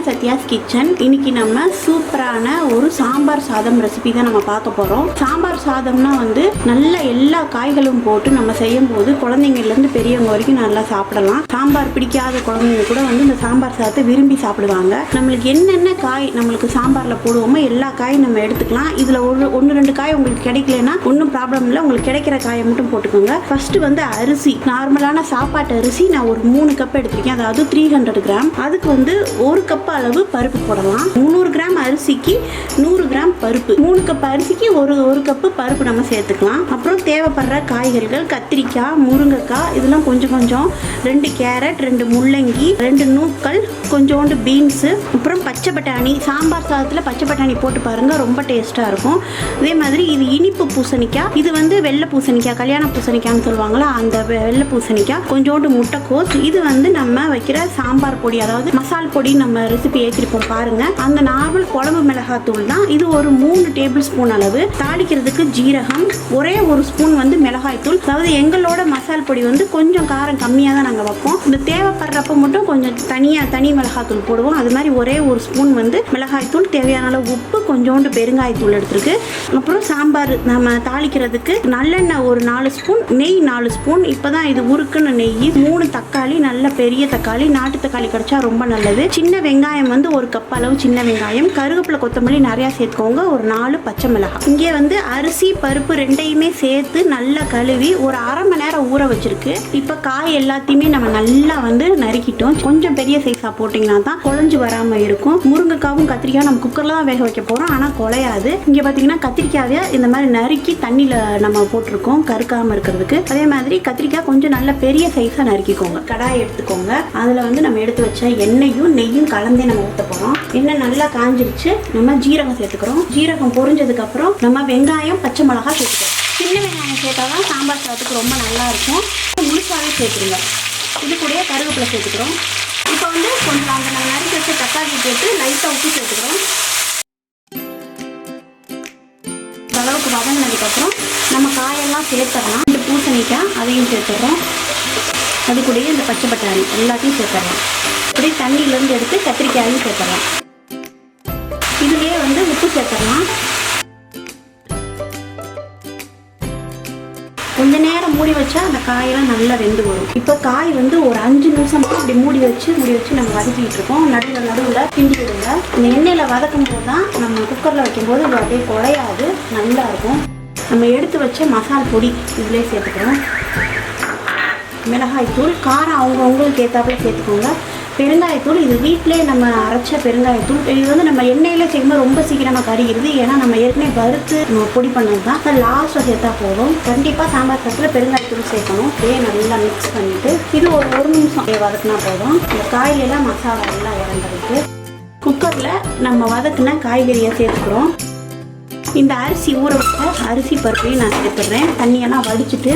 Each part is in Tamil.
சத்யாஸ் கிச்சன். இன்னைக்கு நம்ம சூப்பரான ஒரு சாம்பார் சாதம் ரெசிபி தான் நம்ம பார்க்க போகிறோம். சாம்பார் சாதம்னா வந்து நல்ல எல்லா காய்களும் போட்டு நம்ம செய்யும் போது குழந்தைங்கள்லேருந்து பெரியவங்க வரைக்கும் நல்லா சாப்பிடலாம். சாம்பார் பிடிக்காத குழந்தைங்க கூட வந்து இந்த சாம்பார் சாதத்தை விரும்பி சாப்பிடுவாங்க. நம்மளுக்கு என்னென்ன காய் நம்மளுக்கு சாம்பாரில் போடுவோமோ எல்லா காயும் நம்ம எடுத்துக்கலாம். இதில் ஒன்று ரெண்டு காய் உங்களுக்கு கிடைக்கலன்னா ஒன்றும் ப்ராப்ளம் இல்லை. உங்களுக்கு கிடைக்கிற காயை மட்டும் போட்டுக்கோங்க. ஃபர்ஸ்ட் வந்து அரிசி, நார்மலான சாப்பாட்டு அரிசி நான் ஒரு 3 கப் எடுத்திருக்கேன். அதாவது 300 கிராம். அதுக்கு வந்து 1 கப் அளவு பருப்பு போடலாம். 300 கிராம் அரிசிக்கு 100 கிராம் பருப்பு. 3 கப் அரிசிக்கு ஒரு கப்பு பருப்பு நம்ம சேர்த்துக்கலாம். அப்புறம் தேவைப்படுற காய்கறிகள் கத்திரிக்காய், முருங்கைக்காய், இதெல்லாம் கொஞ்சம் 2 கேரட், 2 முள்ளங்கி, 2 நூக்கல், கொஞ்சோண்டு பீன்ஸு, அப்புறம் பச்சை பட்டாணி. சாம்பார் சாதத்தில் பச்சை பட்டாணி போட்டு பாருங்க, ரொம்ப டேஸ்ட்டாக இருக்கும். அதே மாதிரி இது இனிப்பு பூசணிக்காய், இது வந்து வெள்ளை பூசணிக்காய், கல்யாண பூசணிக்காய்னு சொல்லுவாங்களா, அந்த வெள்ளை பூசணிக்காய், கொஞ்சோண்டு முட்டைக்கோஸ். இது வந்து நம்ம வைக்கிற சாம்பார் பொடி, அதாவது மசால் பொடி நம்ம ரெசிபி ஏற்றிருப்போம் பாருங்க. அந்த நார்மல் குழம்பு மிளகாத்தூள் தான். இது ஒரு 3 டேபிள் ஸ்பூன் அளவு. தாளிக்கிறதுக்கு ஜீரகம், ஒரே 1 ஸ்பூன் வந்து மிளகாய் தூள். அதாவது எங்களோட மசால் பொடி வந்து கொஞ்சம் காரம் கம்மியாக தான் நாங்கள் வைப்போம். இந்த தேவைப்படுறப்ப மட்டும் கொஞ்சம் தனி மிளகாத்தூள் போடுவோம். அது மாதிரி ஒரே 1 ஸ்பூன் வந்து மிளகாய் தூள், தேவையான அளவு உப்பு, கொஞ்சோண்டு பெருங்காயத்தூள் எடுத்துருக்கு. அப்புறம் சாம்பார் நம்ம தாளிக்கிறதுக்கு நல்லெண்ணெய் ஒரு 4 ஸ்பூன், நெய் 4 ஸ்பூன். இப்போதான் இது உருக்குன்னு நெய். 3 தக்காளி, நல்ல பெரிய தக்காளி, நாட்டு தக்காளி கிடைச்சா ரொம்ப நல்லது. சின்ன வெங்காயம் வந்து 1 கப் அளவு சின்ன வெங்காயம், கருவேப்பிலை, கொத்தமல்லி நிறையா சேர்த்துக்கோங்க. ஒரு 4 பச்சை மிளகாய். இங்கே வந்து அரிசி பருப்பு ரெண்டையுமே சேர்த்து நல்லா கழுவி ஒரு அரை மணி நேரம் ஊற வச்சிருக்கு. இப்போ காய் எல்லாத்தையுமே நம்ம நல்லா வந்து நறுக்கிட்டோம். கொஞ்சம் பெரிய சைஸாக போட்டிங்கன்னா தான் குழஞ்சு வராமல் இருக்கும். முருங்கைக்காவும் கத்திரிக்காயும் நம்ம குக்கரில் தான் வேக வைக்க போகிறோம், ஆனால் குழையாது. இங்கே பார்த்தீங்கன்னா கத்திரிக்காயை இந்த மாதிரி நறுக்கி தண்ணியில் நம்ம போட்டிருக்கோம் கருக்காமல் இருக்கிறதுக்கு. அதே மாதிரி கத்திரிக்காய் கொஞ்சம் நல்ல பெரிய சைஸாக நறுக்கிக்கோங்க. கடாய் எடுத்துக்கோங்க. அதில் வந்து நம்ம எடுத்து வச்ச எண்ணெயும் நெய்யும் கலந்தே நம்ம ஊற்ற போகிறோம். எண்ணெய் நல்லா காஞ்சிருச்சு. நம்ம ஜீரகம் சேர்த்துக்கிறோம். ஜீரகம் பொரிஞ்சதுக்கப்புறம் நம்ம வெங்காயம், பச்சை மிளகாய் சேர்த்துக்கிறோம். சின்ன வெங்காயம் சேர்த்தால் தான் சாம்பார் சாதத்துக்கு ரொம்ப நல்லா இருக்கும். முழுசாகவே சேர்த்துருங்க. இது கூட கருவேப்பிலை சேர்த்துக்கிறோம். இப்போ வந்து கொஞ்சம் அந்த நம்ம நறுக்கி வச்ச தக்காளி போட்டு லைட்டாக உப்பு சேர்த்துக்கிறோம். அளவுக்கு வதங்கினதுக்கப்புறம் நம்ம காயெல்லாம் சேர்த்துடலாம். இந்த பூசணிக்காய் அதையும் சேர்த்துடுறோம். அது கூடயே இந்த பச்சை பட்டாணி எல்லாத்தையும் சேர்த்துடலாம். அப்படியே தண்ணியிலேருந்து எடுத்து கத்திரிக்காயும் சேர்த்துடலாம். இதுலேயே வந்து உப்பு சேர்த்துடலாம். கொஞ்ச நேரம் மூடி வச்சா அந்த காயெல்லாம் நல்லா வெந்து வரும். இப்போ காய் வந்து ஒரு 5 நிமிஷமாக அப்படி மூடி வச்சு நம்ம வதக்கிட்டு இருக்கோம். நடுவில் கிண்டி விடுங்க. இந்த எண்ணெயில் வதக்கும் போது தான் நம்ம குக்கரில் வைக்கும்போது இது அப்படியே குழையாது, நல்லா இருக்கும். நம்ம எடுத்து வச்ச மசால் பொடி இதிலே சேர்த்துக்கிறோம். மிளகாய் தூள், காரம் அவங்களுக்கு ஏற்றாப்புல சேர்த்துக்கோங்க. பெருங்காயத்தூள், இது வீட்டிலே நம்ம அரைச்ச பெருங்காயத்தூள். இது வந்து நம்ம எண்ணெயில் செய்யும்போது ரொம்ப சீக்கிரமாக கறிகிறது. ஏன்னா நம்ம ஏற்கனவே வறுத்து நம்ம பொடி பண்ணது தான். லாஸ்ட்டில் சேர்த்தா போதும். கண்டிப்பாக சாம்பார் சாதத்தில் பெருங்காயத்தூள் சேர்க்கணும். இதே நல்லா மிக்ஸ் பண்ணிவிட்டு இது ஒரு 1 நிமிஷம் வதக்குனா போதும். இந்த காயிலெல்லாம் மசாலா எல்லாம் இறந்துருக்கு. குக்கரில் நம்ம வதக்குன காய்கறியை சேர்த்துக்கிறோம். இந்த அரிசி ஊற வச்ச அரிசி பருப்பையும் நான் சேர்த்துடுறேன். தண்ணியெல்லாம் வடிச்சிட்டு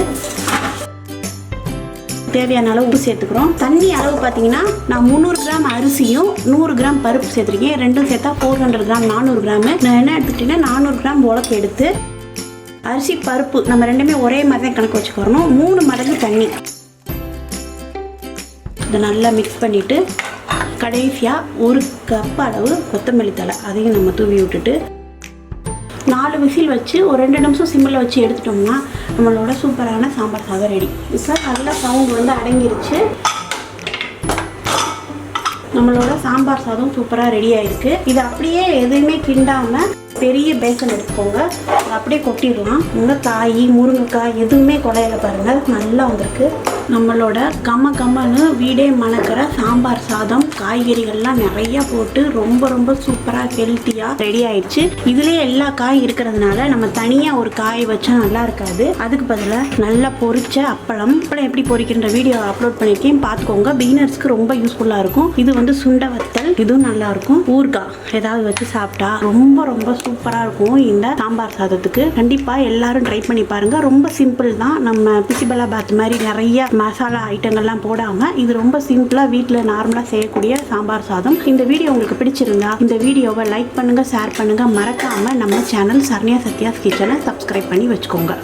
தேவையான அளவு உப்பு சேர்த்துக்கிறோம். தண்ணி அளவு பார்த்தீங்கன்னா நான் 300 கிராம் அரிசியும் 100 கிராம் பருப்பு சேர்த்துருக்கேன். ரெண்டும் சேர்த்தா 400 கிராம், 400 கிராமு. நான் என்ன எடுத்துக்கிட்டேன்னா 400 கிராம் உலக்கு எடுத்து அரிசி பருப்பு நம்ம ரெண்டுமே ஒரே மாதிரி தான் கணக்கு வச்சுக்கிறணும். 3 மடங்கு தண்ணி. இதை நல்லா மிக்ஸ் பண்ணிவிட்டு கடைசியாக 1 கப் அளவு கொத்தமல்லி தழை அதையும் நம்ம தூவி விட்டுட்டு 4 விசில் வச்சு ஒரு 2 நிமிஷம் சிம்மில் வச்சு எடுத்துட்டோம்னா நம்மளோட சூப்பரான சாம்பார் சாதம் ரெடி. இப்போ நல்லா சவுண்ட் வந்து அடங்கிருச்சு. நம்மளோட சாம்பார் சாதம் சூப்பராக ரெடி ஆயிருக்கு. இது அப்படியே எதுவுமே கிண்டாமல் பெரிய பேசன் எடுத்துக்கோங்க. அப்படியே கொட்டிடலாம். உங்கள் காய், முருங்கைக்காய் எதுவுமே குழையில பாருங்கள், நல்லா வந்திருக்கு. நம்மளோட கம்மன்னு வீடே மணக்கிற சாம்பார் சாதம் காய்கறிகள்லாம் நிறையா போட்டு ரொம்ப சூப்பராக ஹெல்த்தியாக ரெடி ஆயிடுச்சு. இதுலேயே எல்லா காய் இருக்கிறதுனால நம்ம தனியாக ஒரு காய் வச்சா நல்லா இருக்காது. அதுக்கு பதிலாக நல்லா பொரிச்ச அப்பளம் எப்படி பொரிக்கின்ற வீடியோ அப்லோட் பண்ணியிருக்கேன், பார்த்துக்கோங்க. பிகினர்ஸ்க்கு ரொம்ப யூஸ்ஃபுல்லாக இருக்கும். இது வந்து சுண்டை வத்தல், இதுவும் நல்லா இருக்கும். ஊறுகாய் ஏதாவது வச்சு சாப்பிட்டா ரொம்ப சூப்பராக இருக்கும். இந்த சாம்பார் சாதத்துக்கு கண்டிப்பாக எல்லாரும் ட்ரை பண்ணி பாருங்க. ரொம்ப சிம்பிள் தான். நம்ம பிசிபலாபாத் மாதிரி நிறைய மசாலா ஐட்டங்கள்லாம் போடாமல் இது ரொம்ப சிம்பிளாக வீட்டில் நார்மலாக செய்யக்கூடிய சாம்பார் சாதம். இந்த வீடியோ உங்களுக்கு பிடிச்சிருந்தா இந்த வீடியோவை லைக் பண்ணுங்கள், ஷேர் பண்ணுங்கள். மறக்காமல் நம்ம சேனல் சரண்யா சத்யாஸ் கிச்சனை சப்ஸ்கிரைப் பண்ணி வச்சுக்கோங்க.